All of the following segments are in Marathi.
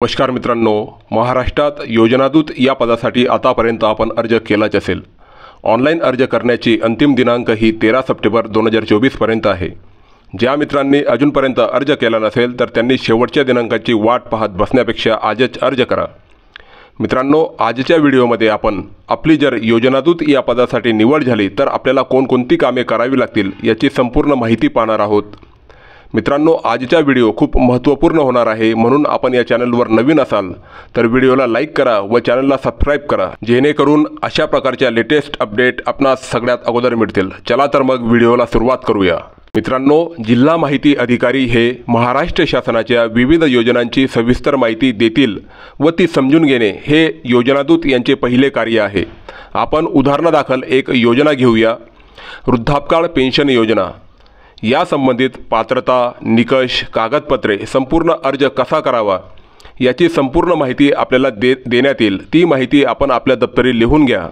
नमस्कार मित्रांनो, महाराष्ट्रात योजनादूत या पदासाठी आतापर्यंत आपण अर्ज केलाच असेल। ऑनलाईन अर्ज करण्याची अंतिम दिनांक ही 13 सप्टेंबर 2024 पर्यंत आहे। ज्या मित्रांनी अजूनपर्यंत अर्ज केला नसेल तर त्यांनी शेवटच्या दिनांकाची वाट पाहत बसण्यापेक्षा आजच अर्ज करा। मित्रांनो, आजच्या व्हिडिओमध्ये आपण आपली जर योजनादूत या पदासाठी निवड झाली तर आपल्याला कोणकोणती कामे करावी लागतील याची संपूर्ण माहिती पाहणार आहोत। मित्रांनो, आजचा व्हिडिओ खूप महत्त्वपूर्ण होणार आहे, म्हणून आपण या चॅनलवर नवीन असाल तर व्हिडिओला लाईक करा व चॅनलला सबस्क्राइब करा, जेणेकरून अशा प्रकारच्या लेटेस्ट अपडेट आपणास सगळ्यात अगोदर मिळतील। चला तर मग व्हिडिओला सुरुवात करूया। मित्रांनो, जिल्हा माहिती अधिकारी हे महाराष्ट्र शासनाच्या विविध योजनांची सविस्तर माहिती देतील व ती समजून घेणे हे योजनादूत यांचे पहिले कार्य आहे। आपण उदाहरणादाखल एक योजना घेऊया, वृद्धापकाळ पेन्शन योजना। या संबंधित पात्रता, निकष, कागदपत्रे, संपूर्ण अर्ज कसा करावा याची संपूर्ण माहिती आपल्याला देण्यात येईल। ती माहिती आपण आपल्या दप्तरी लिहून घ्या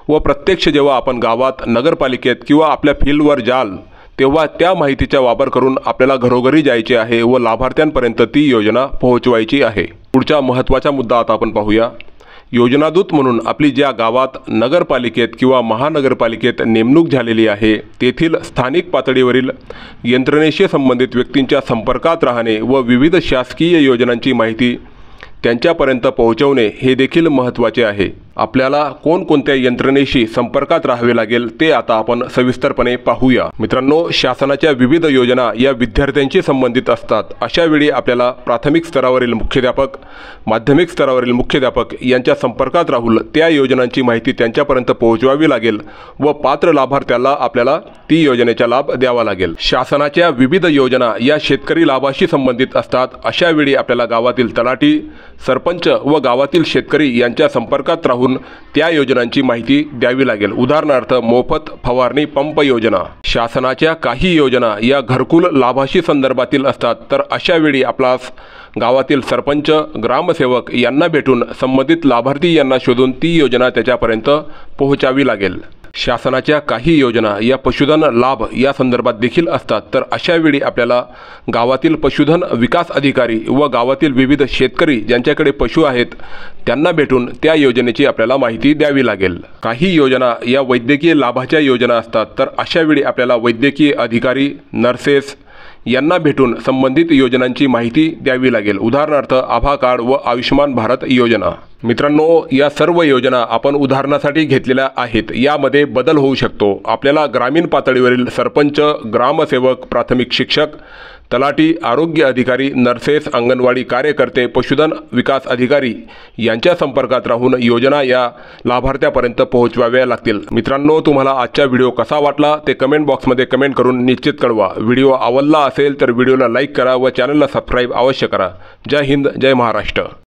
व प्रत्यक्ष जेव्हा आपण गावात, नगरपालिकेत किंवा आपल्या फील्डवर जाल तेव्हा त्या माहितीचा वापर करून आपल्याला घरोघरी जायचे आहे व लाभार्थ्यांपर्यंत ती योजना पोहोचवायची आहे। पुढचा महत्त्वाचा मुद्दा आता आपण पाहूया। योजनादूत म्हणून आपली ज्या गावात, नगरपालिकेत किंवा महानगरपालिकेत नेमणूक झालेली आहे तेथील स्थानिक पातळीवरील यंत्रणेशी संबंधित व्यक्तींच्या संपर्कात राहणे व विविध शासकीय योजनांची माहिती त्यांच्यापर्यंत पोहोचवणे हे देखील महत्त्वाचे आहे। आपल्याला कोणकोणत्या यंत्रणेशी संपर्कात राहावे लागेल ते आता आपण सविस्तरपणे पाहूया। मित्रांनो, शासनाच्या विविध योजना या विद्यार्थ्यांशी संबंधित असतात। अशा वेळी आपल्याला प्राथमिक स्तरावरील मुख्याध्यापक, माध्यमिक स्तरावरील मुख्याध्यापक यांच्या संपर्कात राहून त्या योजनांची माहिती त्यांच्यापर्यंत पोहोचवावी लागेल व पात्र लाभार्थ्याला आपल्याला ती योजनेचा लाभ द्यावा लागेल। शासनाच्या विविध योजना या शेतकरी लाभाशी संबंधित असतात। अशा वेळी आपल्याला गावातील तलाठी, सरपंच व गावातील शेतकरी यांच्या संपर्कात राहून त्या योजनांची माहिती द्यावी लागेल। उदाहरणार्थ, मोफत फवारणी पंप योजना। शासनाच्या काही योजना या घरकुल लाभाशी संदर्भातील असतात, तर अशा वेळी आपल्यास गावातील सरपंच, ग्रामसेवक यांना भेटून संबंधित लाभार्थी यांना शोधून ती योजना त्याच्यापर्यंत पोहोचावी लागेल। शासनाच्या काही योजना या पशुधन लाभ या संदर्भात देखील असतात, तर अशा वेळी आपल्याला गावातील पशुधन विकास अधिकारी व गावातील विविध शेतकरी ज्यांच्याकडे पशु आहेत त्यांना भेटून त्या योजनेची आपल्याला माहिती द्यावी लागेल। काही योजना या वैद्यकीय लाभाच्या योजना असतात, तर अशा वेळी आपल्याला वैद्यकीय अधिकारी, नर्सेस यांना भेटून संबंधित योजनांची माहिती द्यावी लागेल। उदाहरणार्थ, आभा कार्ड व आयुष्मान भारत योजना। मित्रांनो, या सर्व योजना आपण उदाहरणासाठी घेतलेल्या आहेत, यामध्ये बदल होऊ शकतो। आपल्याला ग्रामीण पातळीवरील सरपंच, ग्रामसेवक, प्राथमिक शिक्षक, तलाठी, आरोग्य अधिकारी, नर्सेस, अंगणवाडी कार्यकर्ते, पशुधन विकास अधिकारी यांच्या संपर्कात राहून योजना या लाभार्थ्यापर्यंत पोहोचवाव्या लागतील। मित्रांनो, तुम्हाला आजचा व्हिडिओ कसा वाटला ते कमेंट बॉक्समध्ये कमेंट करून निश्चित कळवा। व्हिडिओ आवडला असेल तर व्हिडिओला लाईक करा व चॅनलला सबस्क्राइब अवश्य करा। जय हिंद, जय महाराष्ट्र।